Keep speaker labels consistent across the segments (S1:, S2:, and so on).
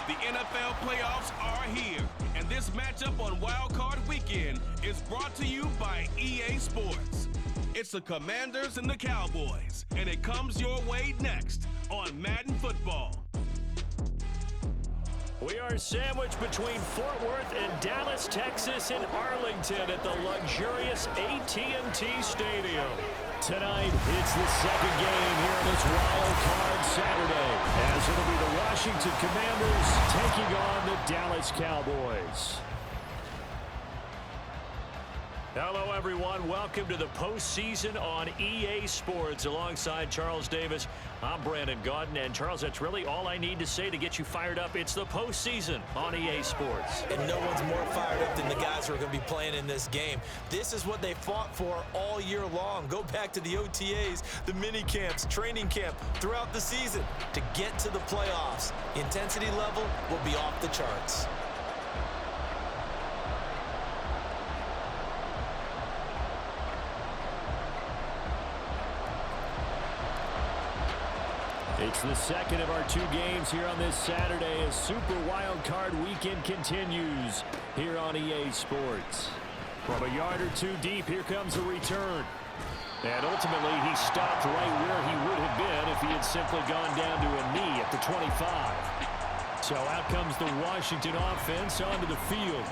S1: The NFL playoffs are here, and this matchup on Wild Card Weekend is brought to you by EA Sports. It's the Commanders and the Cowboys, and it comes your way next on Madden Football.
S2: We are sandwiched between Fort Worth and Dallas, Texas, and Arlington at the luxurious AT&T Stadium. Tonight, it's the second game here on this Wild Card Saturday, as it'll be the Washington Commanders taking on the Dallas Cowboys. Hello, everyone. Welcome to the postseason on EA Sports. Alongside Charles Davis, I'm Brandon Gaudin. And, Charles, that's really all I need to say to get you fired up. It's the postseason on EA Sports.
S3: And no one's more fired up than the guys who are going to be playing in this game. This is what they fought for all year long. Go back to the OTAs, the mini camps, training camp, throughout the season to get to the playoffs. The intensity level will be off the charts.
S2: It's the second of our two games here on this Saturday as Super Wild Card Weekend continues here on EA Sports. From a yard or two deep, here comes a return. And ultimately, he stopped right where he would have been if he had simply gone down to a knee at the 25. So out comes the Washington offense onto the field.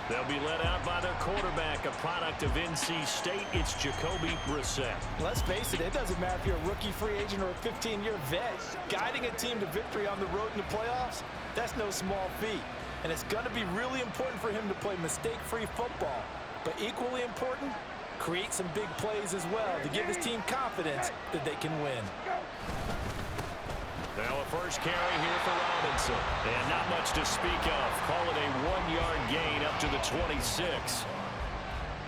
S2: They'll be led out by their quarterback, a product of NC State. It's Jacoby Brissett.
S4: Let's face it, it doesn't matter if you're a rookie free agent or a 15-year vet. Guiding a team to victory on the road in the playoffs, that's no small feat. And it's going to be really important for him to play mistake-free football. But equally important, create some big plays as well to give his team confidence that they can win.
S2: Now a first carry here for Robinson. And not much to speak of. Call it a 1-yard gain up to the 26.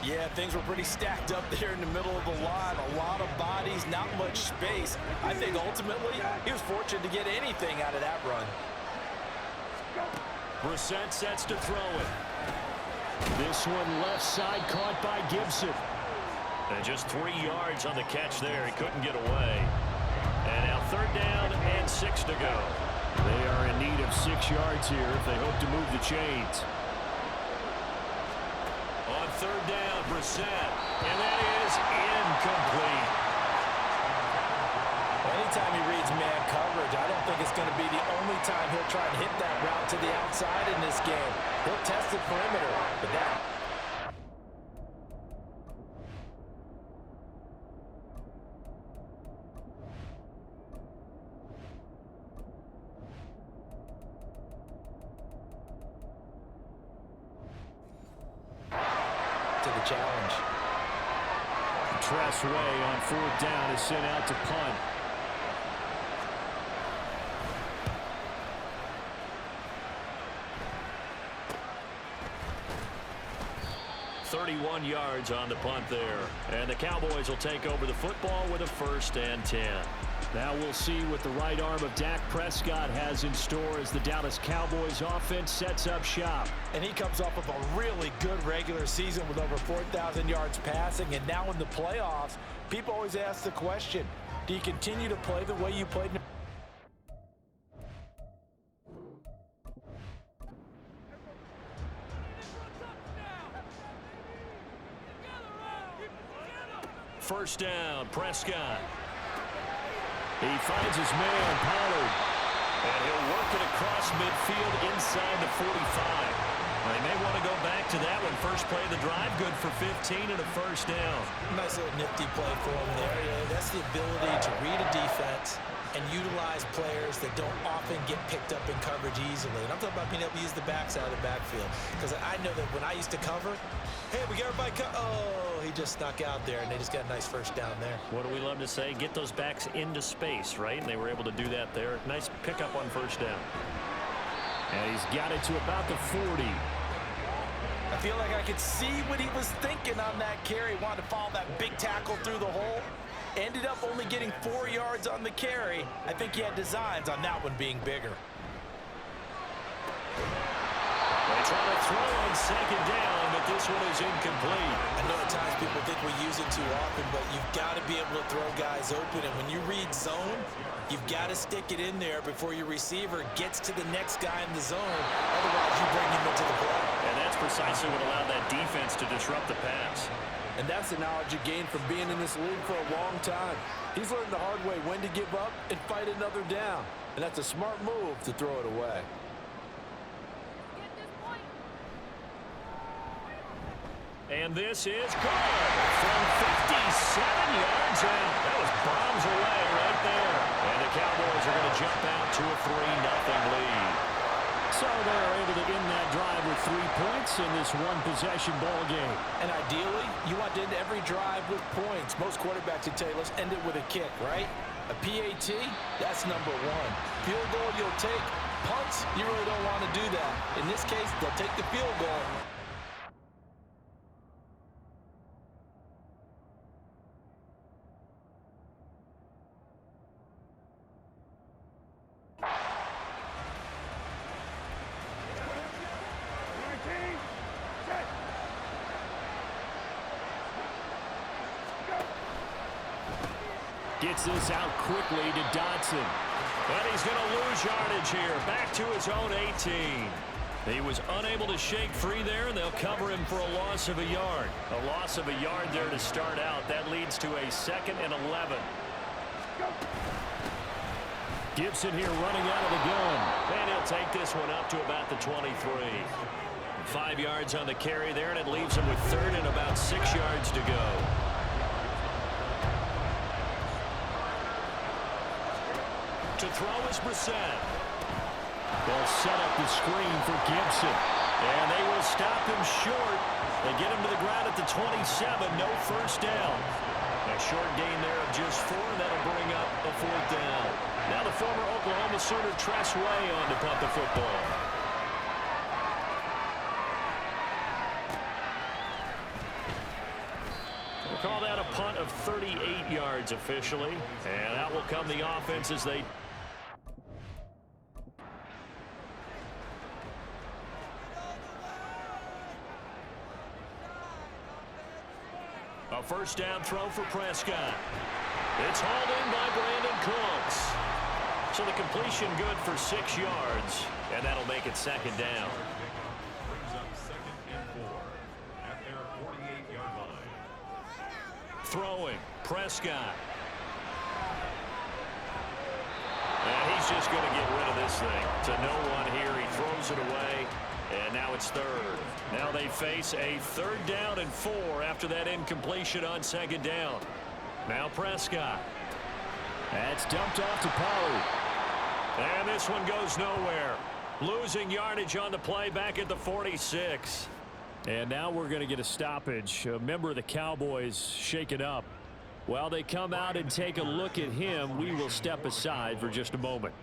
S4: Yeah, things were pretty stacked up there in the middle of the line. A lot of bodies, not much space. I think ultimately he was fortunate to get anything out of that run.
S2: Brissett sets to throw it. This one left side caught by Gibson. And just 3 yards on the catch there. He couldn't get away. And now third down and 6 to go. They are in need of 6 yards here if they hope to move the chains. On third down, Brissett. And that is incomplete.
S4: Anytime he reads man coverage, I don't think it's going to be the only time he'll try and hit that route to the outside in this game. He'll test the perimeter, but that... to the challenge.
S2: Tressway on fourth down is sent out to punt. .31 yards on the punt there. And the Cowboys will take over the football with a 1st and 10. Now we'll see what the right arm of Dak Prescott has in store as the Dallas Cowboys offense sets up shop.
S4: And he comes off of a really good regular season with over 4,000 yards passing. And now in the playoffs, people always ask the question, do you continue to play the way you played in the...
S2: First down, Prescott. He finds his man, Pollard. And he'll work it across midfield inside the 45. They may want to go back to that one. First play of the drive, good for 15 and a 1st down.
S3: Nice little nifty play for him there. That's the ability to read a defense and utilize players that don't often get picked up in coverage easily. And I'm talking about being able to use the backside of the backfield. Because I know that when I used to cover, hey, we got everybody oh, he just snuck out there, and they just got a nice first down there.
S2: What do we love to say? Get those backs into space, right? And they were able to do that there. Nice pickup on 1st down. And he's got it to about the 40.
S4: I feel like I could see what he was thinking on that carry. Wanted to follow that big tackle through the hole. Ended up only getting 4 yards on the carry. I think he had designs on that one being bigger.
S2: They try to throw on 2nd down, but this one is incomplete.
S3: I know at times people think we use it too often, but you've got to be able to throw guys open. And when you read zone, You've got to stick it in there before your receiver gets to the next guy in the zone. Otherwise, you bring him into the play.
S2: And that's precisely what allowed that defense to disrupt the pass.
S4: And that's the knowledge you gain from being in this league for a long time. He's learned the hard way when to give up and fight another down. And that's a smart move to throw it away.
S2: And this is good from 57 yards out. That was bombs away right there. And the Cowboys are going to jump out to a 3-0 lead. So they're able to end that drive with 3 points in this one-possession ball game.
S4: And ideally, you want to end every drive with points. Most quarterbacks would tell you, let's end it with a kick, right? A PAT, that's number 1. Field goal you'll take. Punts, you really don't want to do that. In this case, they'll take the field goal.
S2: Gets this out quickly to Dotson. And he's going to lose yardage here. Back to his own 18. He was unable to shake free there, and they'll cover him for a loss of a yard. A loss of a yard there to start out. That leads to a 2nd and 11. Gibson here running out of the gun. And he'll take this one up to about the 23. 5 yards on the carry there, and it leaves him with 3rd and about 6 yards to go. To throw is Brissett. They'll set up the screen for Gibson. And they will stop him short. They get him to the ground at the 27. No first down. A short gain there of just 4, and that'll bring up a 4th down. Now the former Oklahoma Sooner Tress Way on to punt the football. We'll call that a punt of 38 yards officially. And out will come the offense as they... A first down throw for Prescott. It's hauled in by Brandon Cooks. So the completion good for 6 yards, and that'll make it 2nd down.
S5: Brings up 2nd and 4 at their 48-yard line.
S2: Throwing, Prescott. And he's just going to get rid of this thing. To no one here. He throws it away. And now it's 3rd. Now they face a 3rd down and 4 after that incompletion on 2nd down. Now Prescott. That's dumped off to Pollard. And this one goes nowhere. Losing yardage on the play back at the 46. And now we're going to get a stoppage. A member of the Cowboys shaken up. While they come out and take a look at him, we will step aside for just a moment.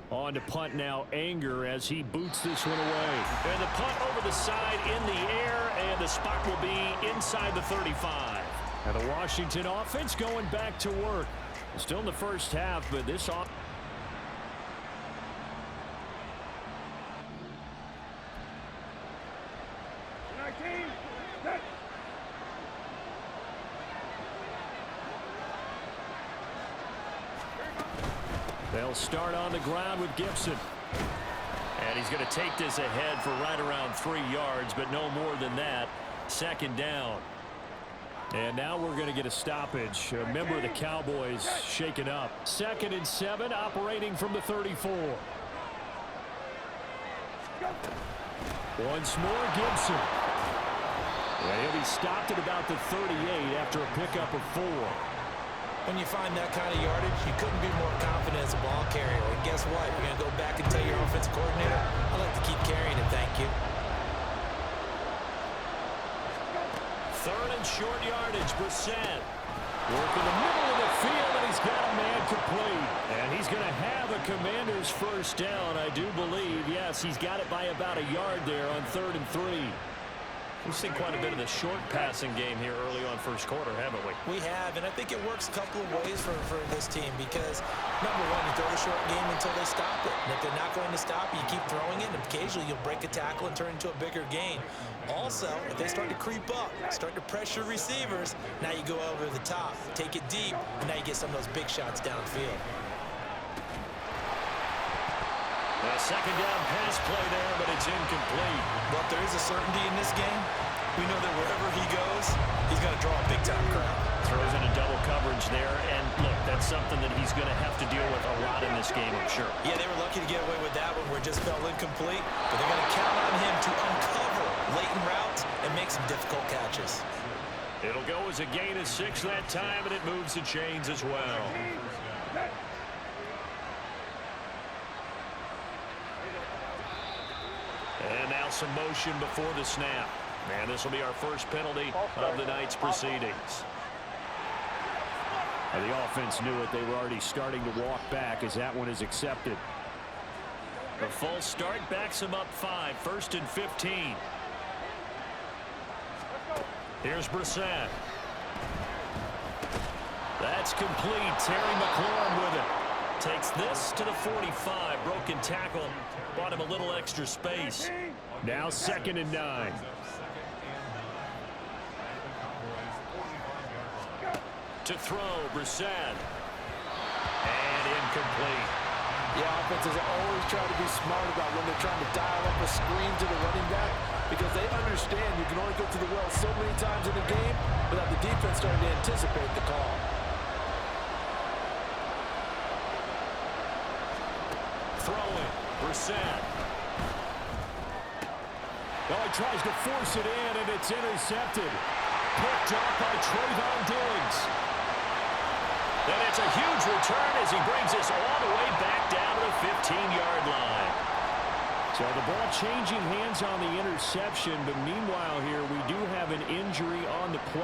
S2: On to punt now, Anger, as he boots this one away. And the punt over the side in the air, and the spot will be inside the 35. And the Washington offense going back to work. Still in the first half, but this off. They'll start on the ground with Gibson. And he's going to take this ahead for right around 3 yards, but no more than that. 2nd down. And now we're going to get a stoppage. A member of the Cowboys shaken up. 2nd and 7, operating from the 34. Once more, Gibson. And he'll be stopped at about the 38 after a pickup of 4.
S3: When you find that kind of yardage, you couldn't be more confident as a ball carrier. And guess what? You're going to go back and tell your offensive coordinator, I'd like to keep carrying it, thank you.
S2: 3rd and short yardage, Brissett. Working the middle of the field, and he's got a man complete. And he's going to have a Commander's first down, I do believe. Yes, he's got it by about a yard there on 3rd and 3. We've seen quite a bit of the short passing game here early on first quarter, haven't we?
S3: We have, and I think it works a couple of ways for this team because, number one, you throw the short game until they stop it. And if they're not going to stop it, you keep throwing it, and occasionally you'll break a tackle and turn it into a bigger gain. Also, if they start to creep up, start to pressure receivers, now you go over the top, take it deep, and now you get some of those big shots downfield.
S2: A second down pass play there, but it's incomplete.
S3: Well, if there is a certainty in this game, we know that wherever he goes, he's going to draw a big-time crowd.
S2: Throws in a double coverage there, and look, that's something that he's going to have to deal with a lot in this game, I'm sure.
S3: Yeah, they were lucky to get away with that one where it just fell incomplete, but they're going to count on him to uncover latent routes and make some difficult catches.
S2: It'll go as a gain of 6 that time, and it moves the chains as well. And now some motion before the snap. And this will be our first penalty of the night's proceedings. And the offense knew it. They were already starting to walk back as that one is accepted. A false start backs them up 5. 1st and 15. Here's Brissett. That's complete. Terry McLaurin with it. Takes this to the 45. Broken tackle. Bought him a little extra space. Now 2nd and 9. To throw, Brissett. And incomplete.
S4: The offenses always try to be smart about when they're trying to dial up a screen to the running back because they understand you can only go to the well so many times in a game without the defense starting to anticipate the call.
S2: Throwing, Brissett. Well, he tries to force it in, and it's intercepted. Picked up by Trayvon Diggs. And it's a huge return as he brings us all the way back down to the 15-yard line. So the ball changing hands on the interception, but meanwhile here we do have an injury on the play.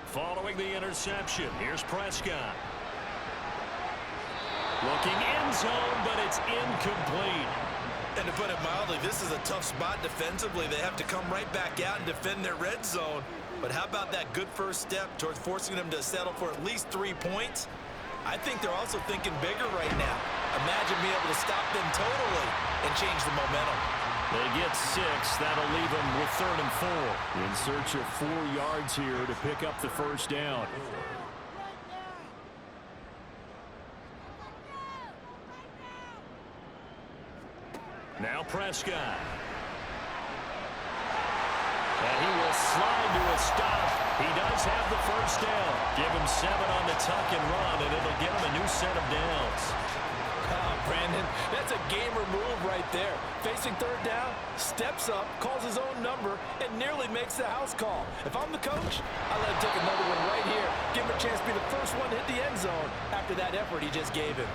S2: Following the interception, here's Prescott. Looking end zone, but it's incomplete.
S3: And to put it mildly, this is a tough spot defensively. They have to come right back out and defend their red zone. But how about that good first step towards forcing them to settle for at least 3 points? I think they're also thinking bigger right now. Imagine being able to stop them totally and change the momentum.
S2: They get 6. That'll leave them with 3rd and 4. In search of 4 yards here to pick up the first down. Now Prescott. And he will slide to a stop. He does have the first down. Give him 7 on the tuck and run, and it'll get him a new set of downs.
S4: Oh, Brandon, that's a gamer move right there. Facing 3rd down, steps up, calls his own number, and nearly makes the house call. If I'm the coach, I let him take another one right here. Give him a chance to be the first one to hit the end zone after that effort he just gave him.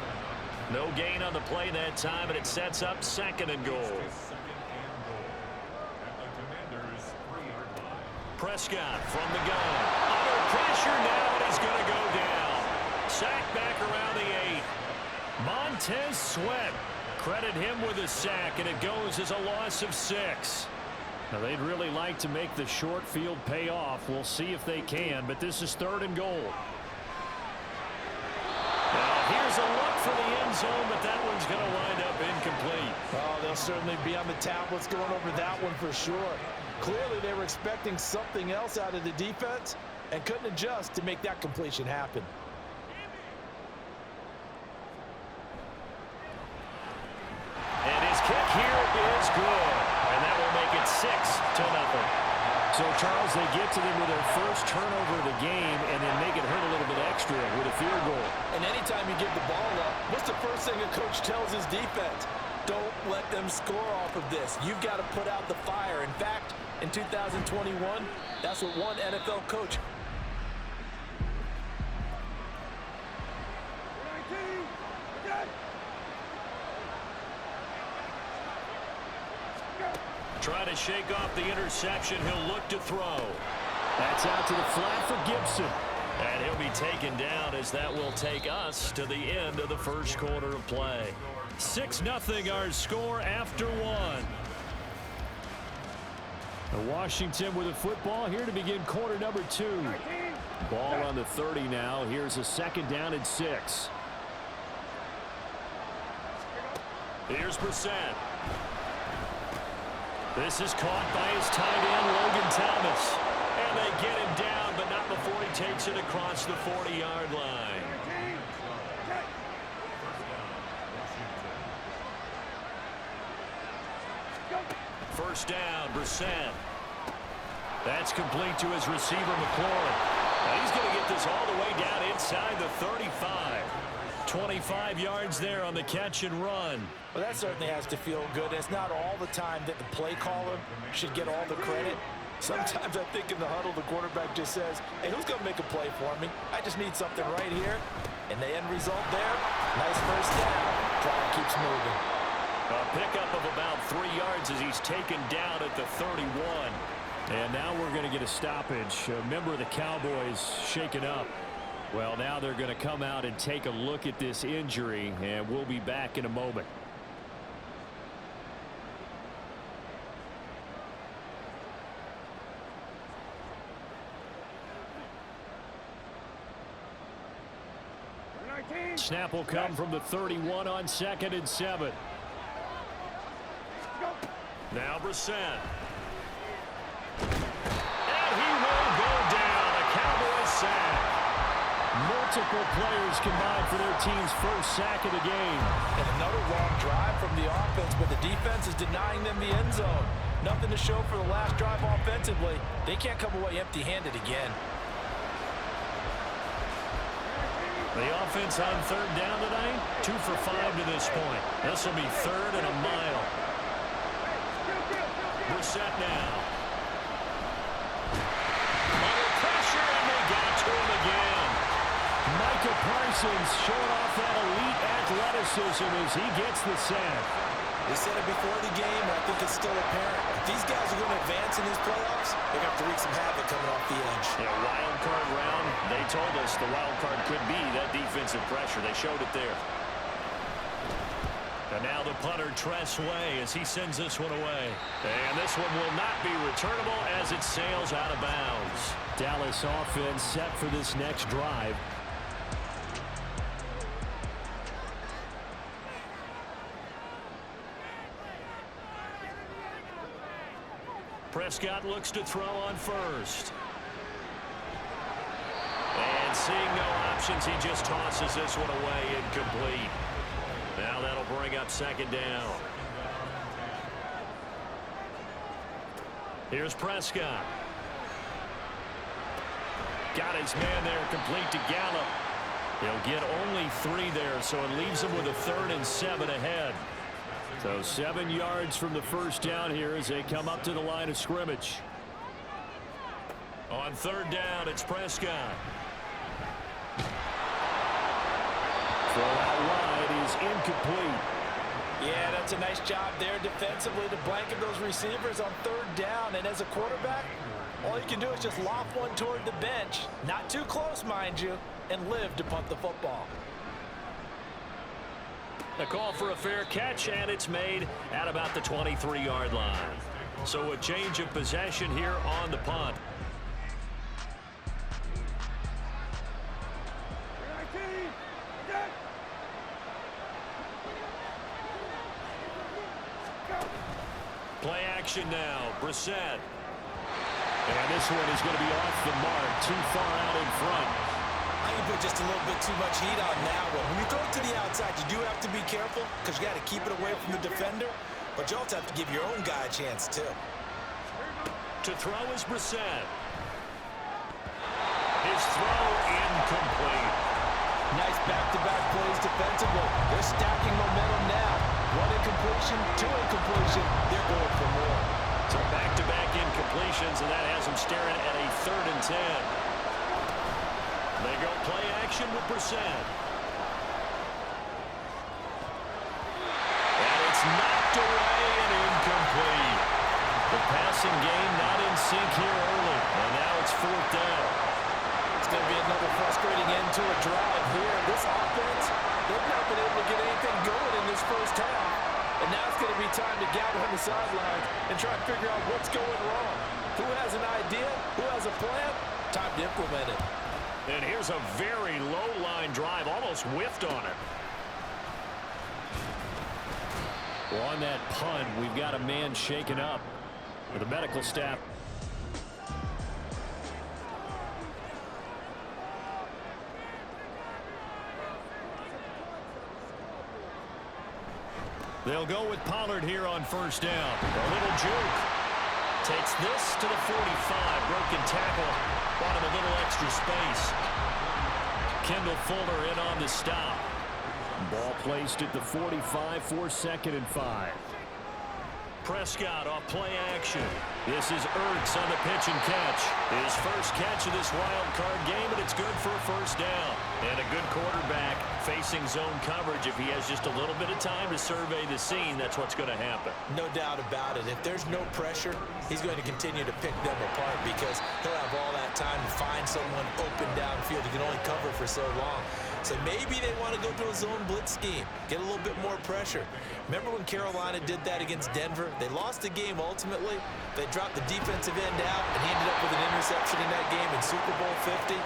S2: No gain on the play that time, and it sets up 2nd and goal. Prescott from the gun. Under pressure now, and he's going to go down. Sack back around the 8. Montez Sweat. Credit him with a sack, and it goes as a loss of 6. Now, they'd really like to make the short field pay off. We'll see if they can, but this is 3rd and goal. Now, here's a look for the end zone, but that one's going to wind up incomplete.
S4: Oh, they'll certainly be on the tablets going over that one for sure. Clearly, they were expecting something else out of the defense and couldn't adjust to make that completion happen.
S2: And his kick here is good. And that will make it 6-0. So, Charles, they get to them with their first turnover of the game and then make it hurt a little bit extra with a field goal.
S4: And anytime you give the ball up, what's the first thing a coach tells his defense? Don't let them score off of this. You've got to put out the fire. In fact, in 2021, that's what one NFL coach.
S2: Try to shake off the interception. He'll look to throw. That's out to the flat for Gibson. And he'll be taken down as that will take us to the end of the first quarter of play. 6-0 our score after one. Washington with a football here to begin quarter number 2. Ball on the 30 now. Here's a 2nd down and 6. Here's Brissett. This is caught by his tight end, Logan Thomas. And they get him down, but not before he takes it across the 40-yard line. First down, Brissett. That's complete to his receiver, McLaurin. And he's going to get this all the way down inside the 35. 25 yards there on the catch and run.
S4: Well, that certainly has to feel good. It's not all the time that the play caller should get all the credit. Sometimes I think in the huddle, the quarterback just says, hey, who's going to make a play for me? I just need something right here. And the end result there, nice first down. Drive keeps moving.
S2: A pickup of about 3 yards as he's taken down at the 31. And now we're going to get a stoppage. A member of the Cowboys shaken up. Well, now they're going to come out and take a look at this injury, and we'll be back in a moment. Snap will come from the 31 on 2nd and 7. Now Brissett. And he will go down. A Cowboys sack. Multiple players combined for their team's first sack of the game.
S4: And another long drive from the offense, but the defense is denying them the end zone. Nothing to show for the last drive offensively. They can't come away empty-handed again.
S2: The offense on 3rd down tonight, 2 for 5 to this point. This will be 3rd and a mile. Brissett now. Under pressure, and they got to him again. Micah Parsons showing off that elite athleticism as he gets the sack.
S3: We said it before the game, and I think it's still apparent. If these guys are going to advance in these playoffs, they're going to have to wreak some havoc coming off the edge.
S2: Yeah, wild card round. They told us the wild card could be that defensive pressure. They showed it there. And now the punter, Tress Way, as he sends this one away. And this one will not be returnable as it sails out of bounds. Dallas offense set for this next drive. Prescott looks to throw on first. And seeing no options, he just tosses this one away, incomplete. Now that'll bring up 2nd down. Here's Prescott. Got his man there, complete to Gallup. He'll get only 3 there, so it leaves him with a 3rd and 7 ahead. So 7 yards from the first down here as they come up to the line of scrimmage. On 3rd down, it's Prescott. Throw out wide is incomplete.
S4: Yeah, that's a nice job there defensively to blanket those receivers on 3rd down. And as a quarterback, all you can do is just loft one toward the bench. Not too close, mind you, and live to punt the football.
S2: A call for a fair catch, and it's made at about the 23-yard line. So a change of possession here on the punt. Play action now, Brissett. And this one is going to be off the mark, too far out in front.
S3: I think you put just a little bit too much heat on that one. When you throw it to the outside, you do have to be careful because you got to keep it away from the defender, but you also have to give your own guy a chance too.
S2: To throw is Brissett. His throw incomplete.
S4: Nice back-to-back plays defensively. They're stacking momentum now. 1 incompletion, 2 incompletion. They're going for more.
S2: So back-to-back incompletions, and that has them staring at a 3rd and 10. They go play action with Brissett. And it's knocked away and incomplete. The passing game not in sync here early. And now it's 4th down.
S3: It's going to be another frustrating end to a drive here. This offense, they've not been able to get anything going in this first half. And now it's going to be time to gather on the sidelines and try to figure out what's going wrong. Who has an idea? Who has a plan? Time to implement it.
S2: And here's a very low-line drive, almost whiffed on it. Well, on that punt, we've got a man shaken up with the medical staff. They'll go with Pollard here on first down. A little juke. Takes this to the 45. Broken tackle. Bought him a little extra space. Kendall Fuller in on the stop. Ball placed at the 45 for 2nd and 5. Prescott off play action. This is Ertz on the pitch and catch. His first catch of this wild card game, and it's good for a first down. And a good quarterback facing zone coverage. If he has just a little bit of time to survey the scene, that's what's going to happen.
S3: No doubt about it. If there's no pressure, he's going to continue to pick them apart because he'll have all that time to find someone open downfield. He can only cover for so long. So maybe they want to go to a zone blitz scheme, get a little bit more pressure. Remember when Carolina did that against Denver? They lost the game ultimately. They dropped the defensive end out, and he ended up with an interception in that game in Super Bowl 50.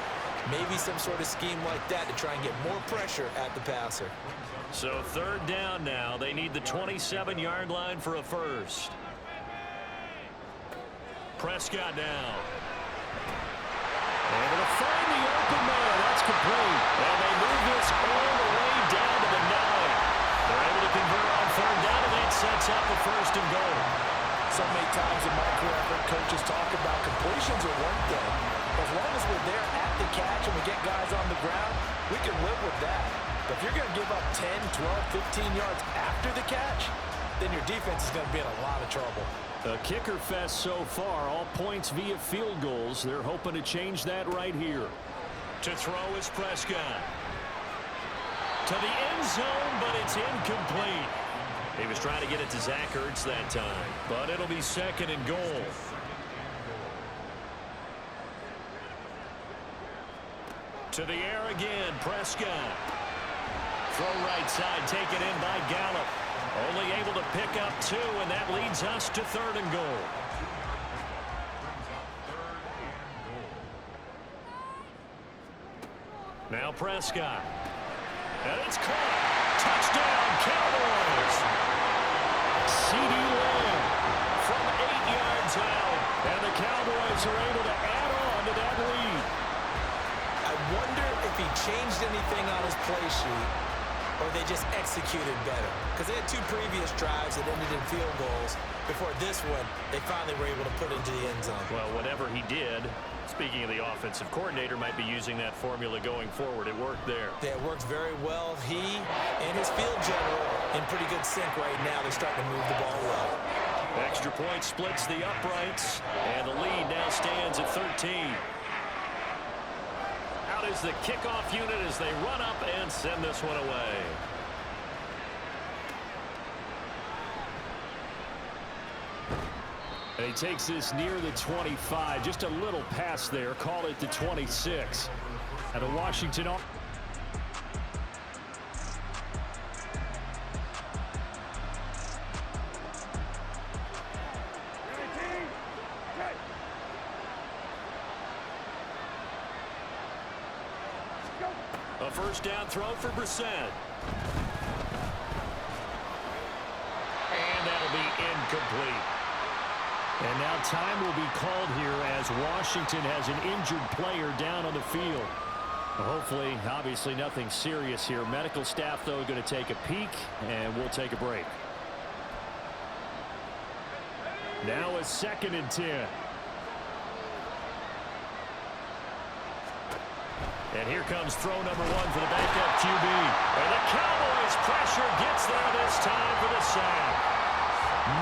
S3: Maybe some sort of scheme like that to try and get more pressure at the passer.
S2: So 3rd down now. They need the 27-yard line for a first. Prescott down. Able to find the open man. That's complete. And they move this all the way down to the 9. They're able to convert on 3rd down, and that sets up a 1st and goal.
S4: So many times in my career, I've heard coaches talk about completions are one thing. As long as we're there at the catch and we get guys on the ground, we can live with that. But if you're going to give up 10, 12, 15 yards after the catch, then your defense is going to be in a lot of trouble.
S2: A kicker fest so far, all points via field goals. They're hoping to change that right here. To throw is Prescott. To the end zone, but it's incomplete. He was trying to get it to Zach Ertz that time, but it'll be 2nd and goal. To the air again, Prescott. Throw right side, taken in by Gallup. Only able to pick up 2, and that leads us to 3rd and goal. Now Prescott. And it's caught. Touchdown, Cowboys. C.D. Lamb from 8 yards out. And the Cowboys are able to add on to that lead.
S3: I wonder if he changed anything on his play sheet or they just executed better. Because they had 2 previous drives that ended in field goals. Before this one, they finally were able to put into the end zone.
S2: Well, whatever he did, speaking of the offensive coordinator, might be using that formula going forward. It worked there.
S3: Yeah, it works very well. He and his field general in pretty good sync right now. They're starting to move the ball well.
S2: Extra point splits the uprights, and the lead now stands at 13. Out is the kickoff unit as they run up and send this one away. And he takes this near the 25, just a little pass there, call it the 26. Out of Washington. A first down throw for Brissett. And that'll be incomplete. And now time will be called here as Washington has an injured player down on the field. Hopefully, obviously nothing serious here. Medical staff, though, going to take a peek, and we'll take a break. Now a 2nd and 10. And here comes throw number 1 for the backup QB. And the Cowboys pressure gets there this time for the sack.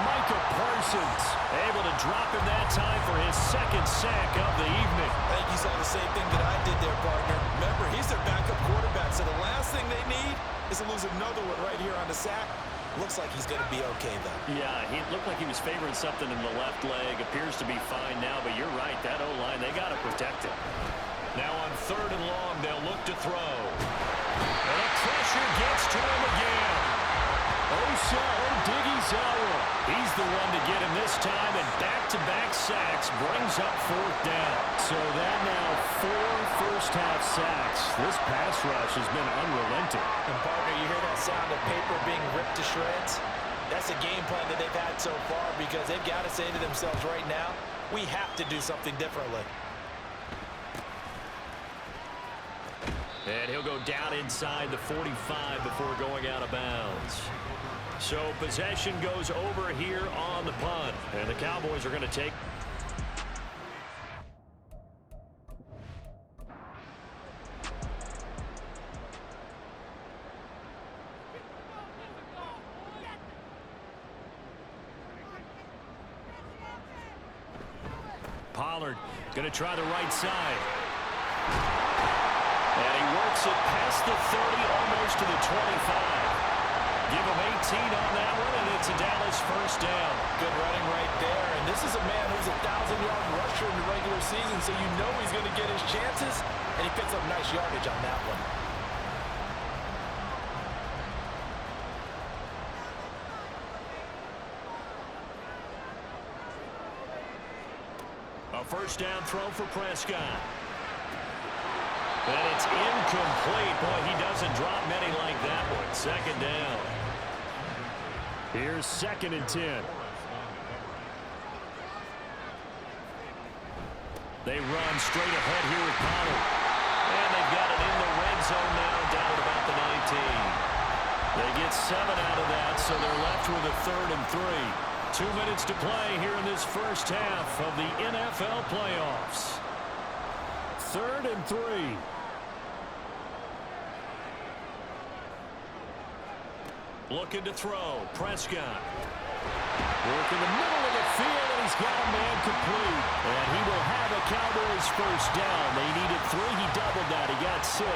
S2: Micah Parsons able to drop him that time for his 2nd sack of the evening.
S3: I think you saw the same thing that I did there, partner. Remember, he's their backup quarterback, so the last thing they need is to lose another one right here on the sack. Looks like he's going to be okay, though.
S2: Yeah, he looked like he was favoring something in the left leg. Appears to be fine now, but you're right. That O-line, they got to protect it. Now on 3rd and long, they'll look to throw. And the pressure gets to him again. Osa Odighizuwa. He's the one to get him this time, and back-to-back sacks brings up 4th down. So that now 4 first-half sacks. This pass rush has been unrelenting.
S3: And partner, you hear that sound of paper being ripped to shreds? That's a game plan that they've had so far because they've got to say to themselves right now, we have to do something differently.
S2: And he'll go down inside the 45 before going out of bounds. So possession goes over here on the punt. And the Cowboys are going to take. Pollard going to try the right side. And he works it past the 30, almost to the 25. Give him 18 on that one, and it's a Dallas first down.
S3: Good running right there. And this is a man who's a 1,000-yard rusher in the regular season, so you know he's going to get his chances, and he picks up nice yardage on that one.
S2: A first down throw for Prescott. And it's incomplete. Boy, he doesn't drop many like that one. 2nd down. Here's 2nd and 10. They run straight ahead here with Pollard. And they've got it in the red zone now, down at about the 19. They get 7 out of that, so they're left with a 3rd and 3. 2 minutes to play here in this first half of the NFL playoffs. 3rd and 3. Looking to throw. Prescott. Work in the middle of the field, and he's got a man complete. And he will have a Cowboys first down. They needed 3. He doubled that. He got 6.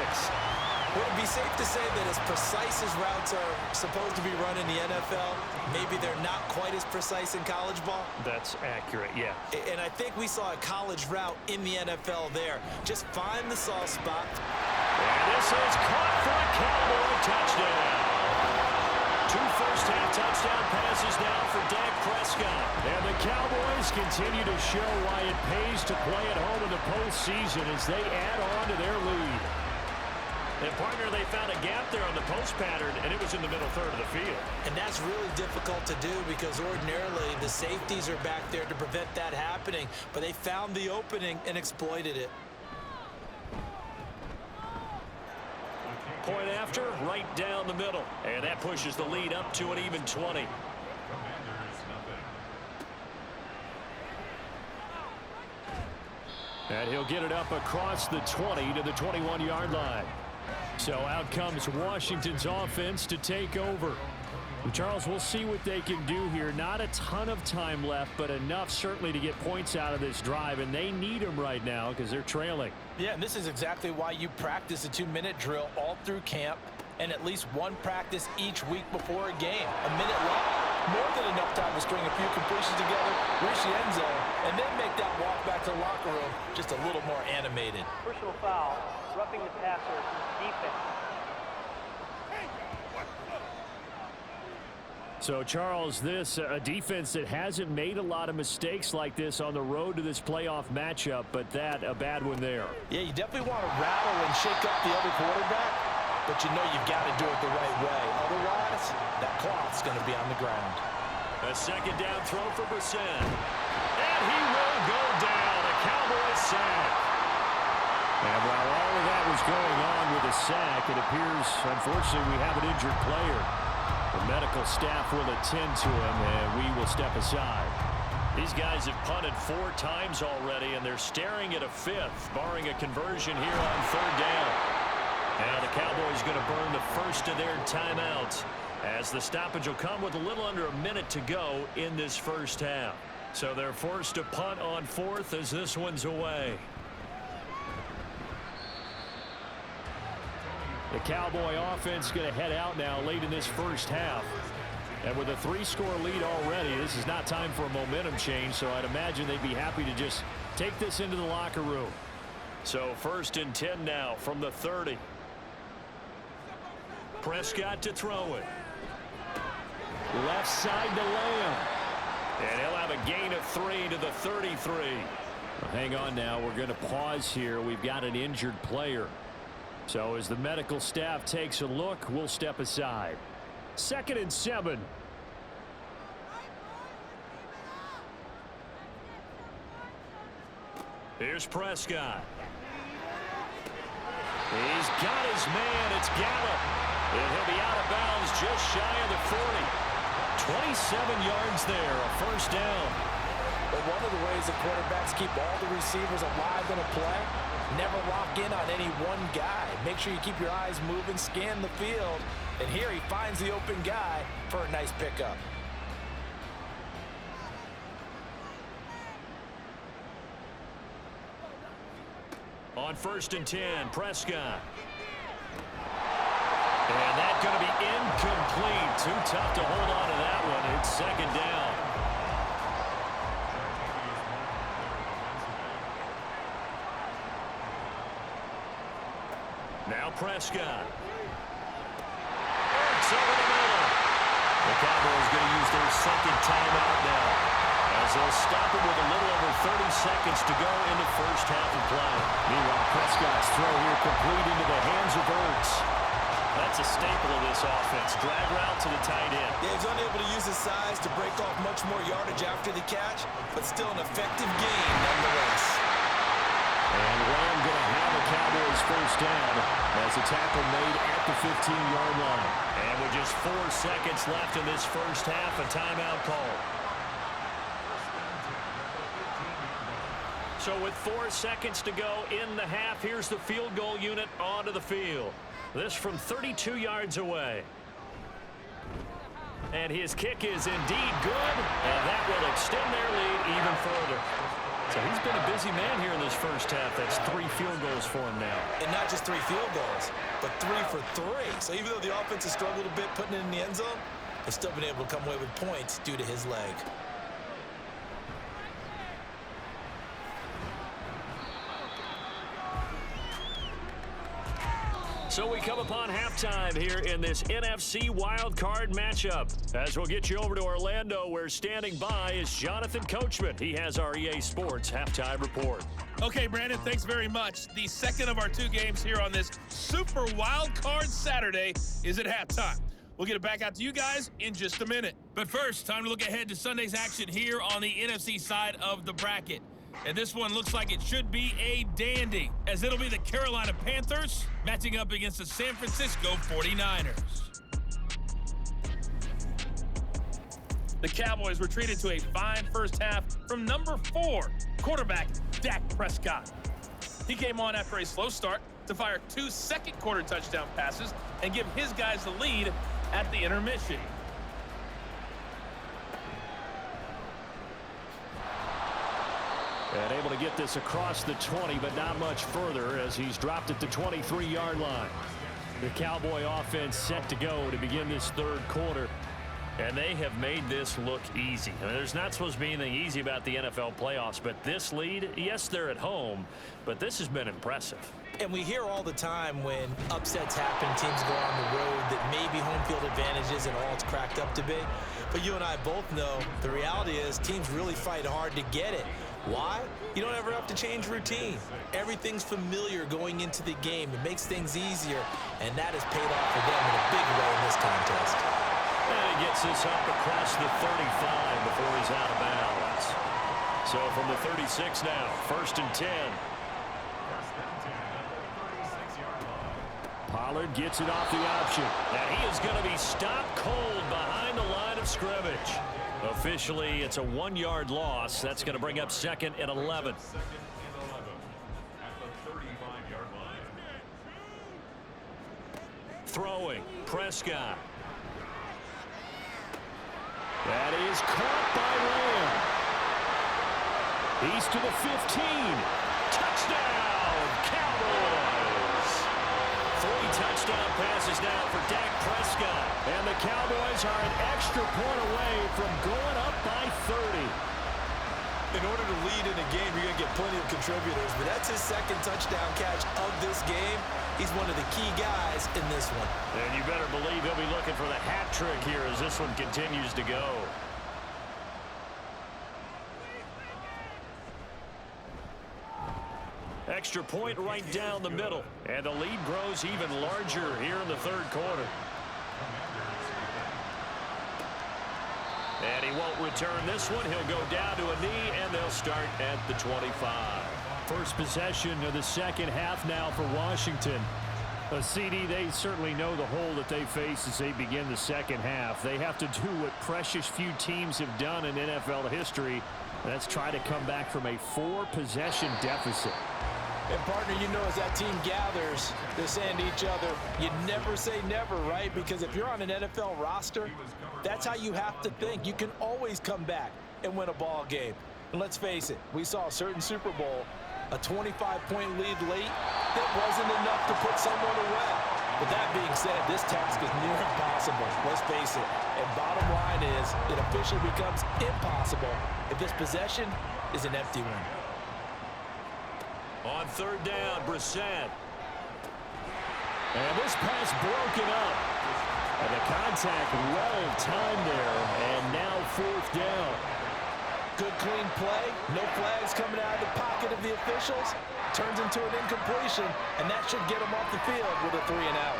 S3: Would it be safe to say that as precise as routes are supposed to be run in the NFL, maybe they're not quite as precise in college ball?
S2: That's accurate, yeah.
S3: And I think we saw a college route in the NFL there. Just find the soft spot.
S2: And this is caught for a Cowboy touchdown. 2 first-half touchdown passes now for Dak Prescott. And the Cowboys continue to show why it pays to play at home in the postseason as they add on to their lead. And, partner, they found a gap there on the post pattern, and it was in the middle 3rd of the field.
S3: And that's really difficult to do because ordinarily the safeties are back there to prevent that happening. But they found the opening and exploited it.
S2: Point after, right down the middle. And that pushes the lead up to an even 20. And he'll get it up across the 20 to the 21-yard line. So out comes Washington's offense to take over. Charles, we'll see what they can do here. Not a ton of time left, but enough certainly to get points out of this drive, and they need them right now because they're trailing.
S3: Yeah, and this is exactly why you practice a 2-minute drill all through camp and at least one practice each week before a game. A minute left, more than enough time to string a few completions together, reach the end zone, and then make that walk back to the locker room just a little more animated.
S6: Personal foul, roughing the passer, defense.
S2: So, Charles, this a defense that hasn't made a lot of mistakes like this on the road to this playoff matchup, but that a bad one there.
S3: Yeah, you definitely want to rattle and shake up the other quarterback, but you know you've got to do it the right way. Otherwise, that cloth's going to be on the ground.
S2: A 2nd down throw for Brissett. And he will go down. A Cowboys sack. And while all of that was going on with a sack, it appears, unfortunately, we have an injured player. The medical staff will attend to him, and we will step aside. These guys have punted 4 times already, and they're staring at a 5th, barring a conversion here on 3rd down. Now the Cowboys going to burn the first of their timeouts, as the stoppage will come with a little under a minute to go in this first half. So they're forced to punt on 4th as this one's away. The Cowboy offense going to head out now late in this first half. And with a 3-score lead already, this is not time for a momentum change, so I'd imagine they'd be happy to just take this into the locker room. So 1st and 10 now from the 30. Prescott to throw it. Left side to Lamb. And he'll have a gain of 3 to the 33. Well, hang on now. We're going to pause here. We've got an injured player. So as the medical staff takes a look, we'll step aside. 2nd and 7. Here's Prescott. He's got his man. It's Gallup. And he'll be out of bounds just shy of the 40. 27 yards there, a 1st down.
S4: But one of the ways the quarterbacks keep all the receivers alive in a play, never lock in on any one guy. Make sure you keep your eyes moving, scan the field. And here he finds the open guy for a nice pickup.
S2: On 1st and 10, Prescott. And that's going to be incomplete. Too tough to hold on to that one. It's 2nd down. Now Prescott. It's over the middle. The Cowboys going to use their 2nd timeout now, as they'll stop it with a little over 30 seconds to go in the 1st half of play. Meanwhile, Prescott's throw here complete into the hands of Ertz. That's a staple of this offense. Drag route to the tight end.
S3: Yeah, he's unable to use his size to break off much more yardage after the catch, but still an effective gain nonetheless.
S2: And Lamb going to have a Cowboys 1st down as a tackle made at the 15-yard line. And with just 4 seconds left in this 1st half, a timeout call. So with 4 seconds to go in the half, here's the field goal unit onto the field. This from 32 yards away. And his kick is indeed good, and that will extend their lead even further. So he's been a busy man here in this 1st half. That's 3 field goals for him now.
S3: And not just 3 field goals, but 3 for 3. So even though the offense has struggled a bit putting it in the end zone, they've still been able to come away with points due to his leg.
S2: So we come upon halftime here in this NFC wildcard matchup. As we'll get you over to Orlando, where standing by is Jonathan Coachman. He has our EA Sports halftime report.
S7: Okay, Brandon, thanks very much. The second of our 2 games here on this Super Wildcard Saturday is at halftime. We'll get it back out to you guys in just a minute. But first, time to look ahead to Sunday's action here on the NFC side of the bracket. And this one looks like it should be a dandy, as it'll be the Carolina Panthers matching up against the San Francisco 49ers. The Cowboys were treated to a fine 1st half from number 4, quarterback Dak Prescott. He came on after a slow start to fire 2 second-quarter touchdown passes and give his guys the lead at the intermission.
S2: And able to get this across the 20, but not much further, as he's dropped at the 23-yard line. The Cowboy offense set to go to begin this 3rd quarter. And they have made this look easy. I mean, there's not supposed to be anything easy about the NFL playoffs, but this lead, yes, they're at home, but this has been impressive.
S3: And we hear all the time when upsets happen, teams go on the road, that maybe home field advantage isn't all it's cracked up to be. But you and I both know the reality is teams really fight hard to get it. Why? You don't ever have to change routine. Everything's familiar going into the game. It makes things easier, and that has paid off for them in a big way in this contest.
S2: And he gets this up across the 35 before he's out of bounds. So from the 36 now, 1st and 10. Pollard gets it off the option. And he is going to be stopped cold behind the line of scrimmage. Officially, it's a 1-yard loss. That's going to bring up 2nd and 11. Throwing, Prescott. That is caught by Lamb. He's to the 15. Touchdown, Cowboys. 3 touchdown passes now for Dak Prescott. And the Cowboys are an extra point away from going up by 30.
S4: In order to lead in a game, you're going to get plenty of contributors, but that's his second touchdown catch of this game. He's one of the key guys in this one.
S2: And you better believe he'll be looking for the hat trick here as this one continues to go. Extra point right down the middle. And the lead grows even larger here in the third quarter. And he won't return this one. He'll go down to a knee, and they'll start at the 25. First possession of the second half now for Washington. A CD, they certainly know the hole that they face as they begin the second half. They have to do what precious few teams have done in NFL history. That's try to come back from a 4-possession deficit.
S4: And, partner, you know, as that team gathers, they're saying to each other, you never say never, right? Because if you're on an NFL roster, that's how you have to think. You can always come back and win a ball game. And let's face it, we saw a certain Super Bowl, a 25-point lead late, that wasn't enough to put someone away. But that being said, this task is near impossible. Let's face it. And bottom line is, it officially becomes impossible if this possession is an empty one.
S2: On third down, Brissett. And this pass broken up. And the contact well timed there. And now fourth down.
S4: Good clean play. No flags coming out of the pocket of the officials. Turns into an incompletion. And that should get them off the field with a 3-and-out.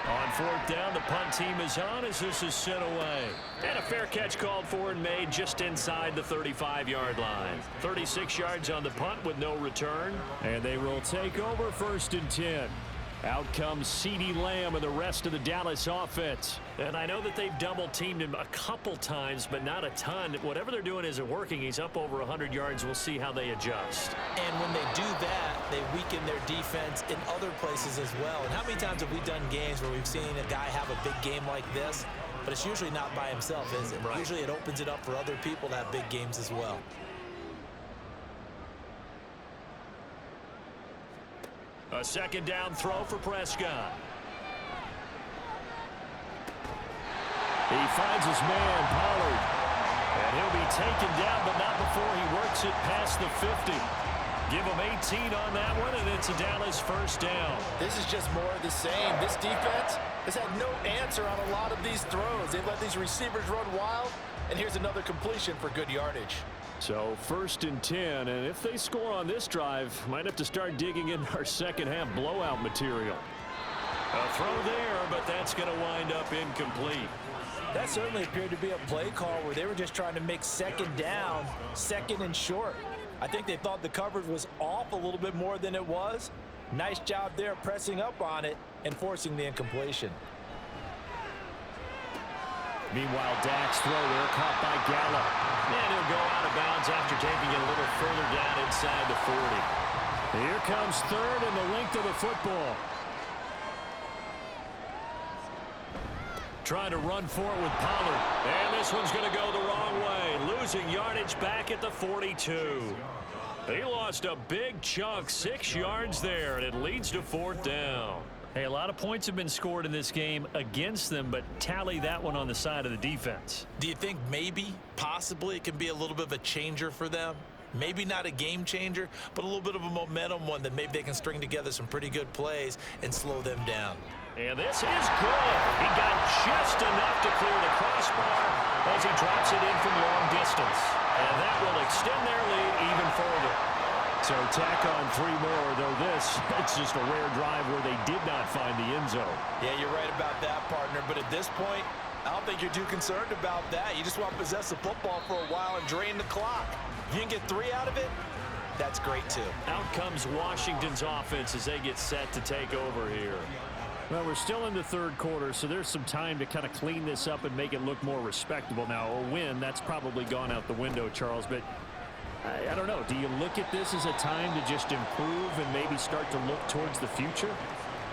S2: On fourth down, the punt team is on as this is sent away. And a fair catch called for and made just inside the 35-yard line. 36 yards on the punt with no return. And they will take over first and 10. Out comes CeeDee Lamb and the rest of the Dallas offense. And I know that they've double-teamed him a couple times, but not a ton. Whatever they're doing isn't working. He's up over 100 yards. We'll see how they adjust.
S3: And when they do that, they weaken their defense in other places as well. And how many times have we done games where we've seen a guy have a big game like this, but it's usually not by himself, is it? Right. Usually it opens it up for other people to have big games as well.
S2: A second down throw for Prescott. He finds his man, Pollard. And he'll be taken down, but not before he works it past the 50. Give him 18 on that one, and it's a Dallas first down.
S4: This is just more of the same. This defense has had no answer on a lot of these throws. They've let these receivers run wild, and here's another completion for good yardage.
S2: So first and 10, and if they score on this drive, might have to start digging in our second half blowout material. A throw there, but that's going to wind up incomplete.
S4: That certainly appeared to be a play call where they were just trying to make second down, second and short. I think they thought the coverage was off a little bit more than it was. Nice job there pressing up on it and forcing the incompletion.
S2: Meanwhile, Dak's throw there caught by Gallup. And he'll go out of bounds after taking it a little further down inside the 40. Here comes third and the length of the football. Trying to run for it with Pollard. And this one's going to go the wrong way. Losing yardage back at the 42. He lost a big chunk, 6 yards there, and it leads to fourth down. Hey, a lot of points have been scored in this game against them, but tally that one on the side of the defense.
S3: Do you think maybe, possibly, it can be a little bit of a changer for them? Maybe not a game changer, but a little bit of a momentum one that maybe they can string together some pretty good plays and slow them down.
S2: And this is good. He got just enough to clear the crossbar as he drops it in from long distance. And that will extend their lead even further. So tack on 3 more, though it's just a rare drive where they did not find the end zone.
S4: Yeah, you're right about that, partner. But at this point, I don't think you're too concerned about that. You just want to possess the football for a while and drain the clock. If you can get 3 out of it, that's great, too.
S2: Out comes Washington's offense as they get set to take over here. Well, we're still in the third quarter, so there's some time to kind of clean this up and make it look more respectable. Now, a win, that's probably gone out the window, Charles, but I don't know. Do you look at this as a time to just improve and maybe start to look towards the future?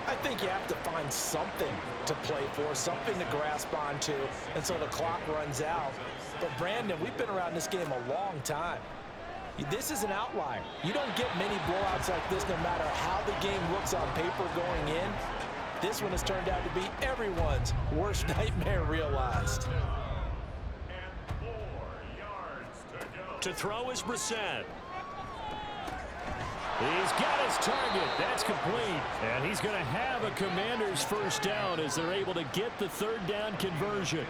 S4: I think you have to find something to play for, something to grasp onto until the clock runs out. But, Brandon, we've been around this game a long time. This is an outlier. You don't get many blowouts like this no matter how the game looks on paper going in. This one has turned out to be everyone's worst nightmare realized.
S2: To throw is Brissett. He's got his target. That's complete. And he's going to have a Commanders first down as they're able to get the third down conversion.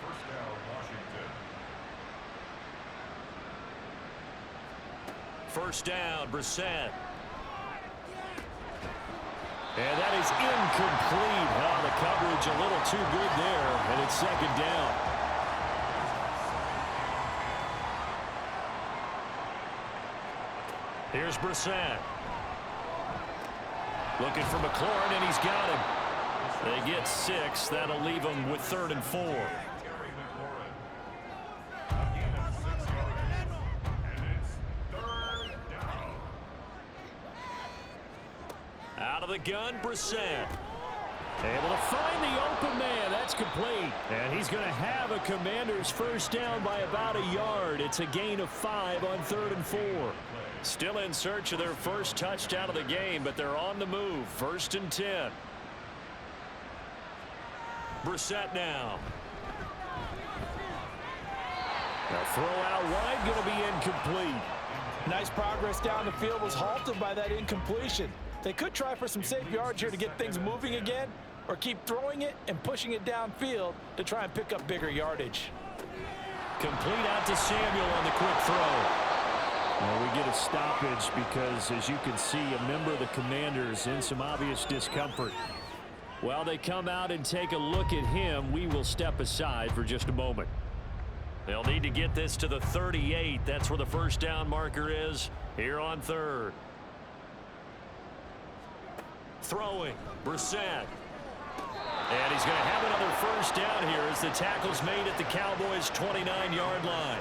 S5: First down, Washington.
S2: First down, Brissett. And that is incomplete. Oh, the coverage a little too good there, and it's second down. Here's Brissett. Looking for McLaurin, and he's got him. They get 6. That'll leave them with 3rd and 4.
S5: Terry McLaurin. A gain of 6 yards. And it's 3rd down.
S2: Out of the gun, Brissett. Able to find the open man. That's complete. And he's going to have a Commanders first down by about a yard. It's a gain of 5 on 3rd and 4. Still in search of their first touchdown of the game, but they're on the move. 1st and 10. Brissett now. The throw out wide going to be incomplete.
S4: Nice progress down the field was halted by that incompletion. They could try for some safe yards here to get things moving again, or keep throwing it and pushing it downfield to try and pick up bigger yardage.
S2: Complete out to Samuel on the quick throw. Well, we get a stoppage because, as you can see, a member of the Commanders in some obvious discomfort. While they come out and take a look at him, we will step aside for just a moment. They'll need to get this to the 38. That's where the first down marker is here on 3rd. Throwing, Brissett. And he's going to have another first down here as the tackle's made at the Cowboys' 29-yard line.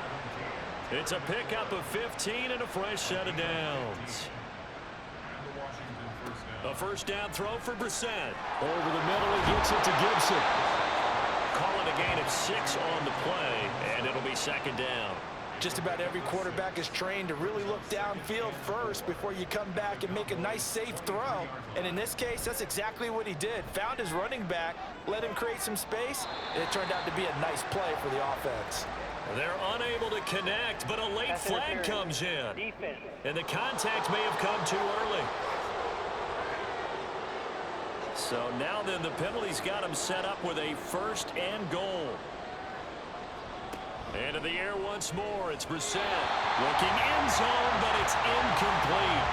S2: It's a pickup of 15 and a fresh set of downs.
S5: And the Washington first down.
S2: A first down throw for Brissett. Over the middle, he gets it to Gibson. Call it a gain of 6 on the play, and it'll be second down.
S4: Just about every quarterback is trained to really look downfield first before you come back and make a nice, safe throw. And in this case, that's exactly what he did. Found his running back, let him create some space, and it turned out to be a nice play for the offense.
S2: They're unable to connect, but a late flag comes in.
S6: Defense.
S2: And the contact may have come too early. So now then, the penalty's got him set up with a 1st and goal. Into the air once more, it's Brissett. Looking end zone, but it's incomplete.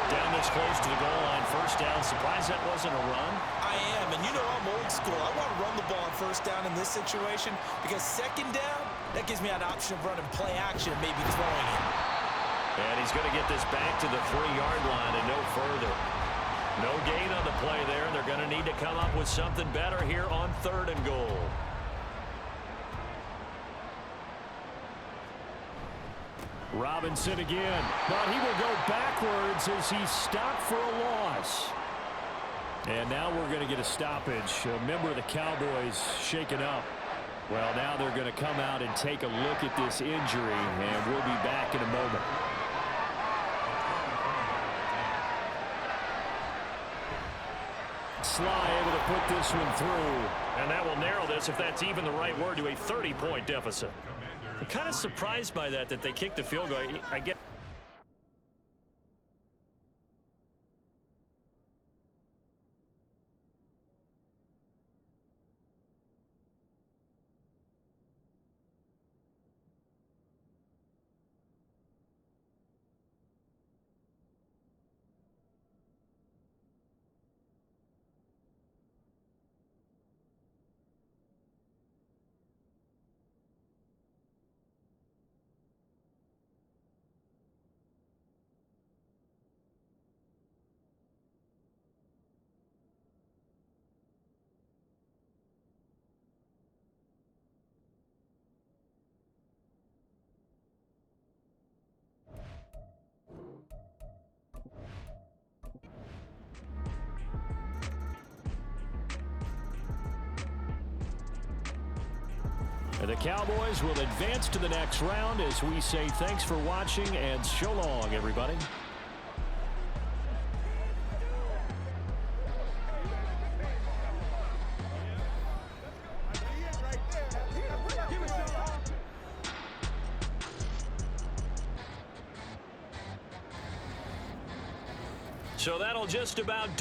S2: Down this close to the goal line, first down. Surprised that wasn't a run?
S3: I am, and you know I'm old school. I want to run the ball on first down in this situation because second down, that gives me an option of running play action and maybe throwing it.
S2: And he's going to get this back to the 3-yard line and no further. No gain on the play there. They're going to need to come up with something better here on 3rd and goal. Robinson again, but he will go backwards as he's stopped for a loss. And now we're going to get a stoppage. A member of the Cowboys shaken up. Well, now they're going to come out and take a look at this injury, and we'll be back in a moment. Sly able to put this one through, and that will narrow this, if that's even the right word, to a 30-point deficit. I'm kind of surprised by that they kicked the field goal. I get. The Cowboys will advance to the next round as we say thanks for watching and so long, everybody. So that'll just about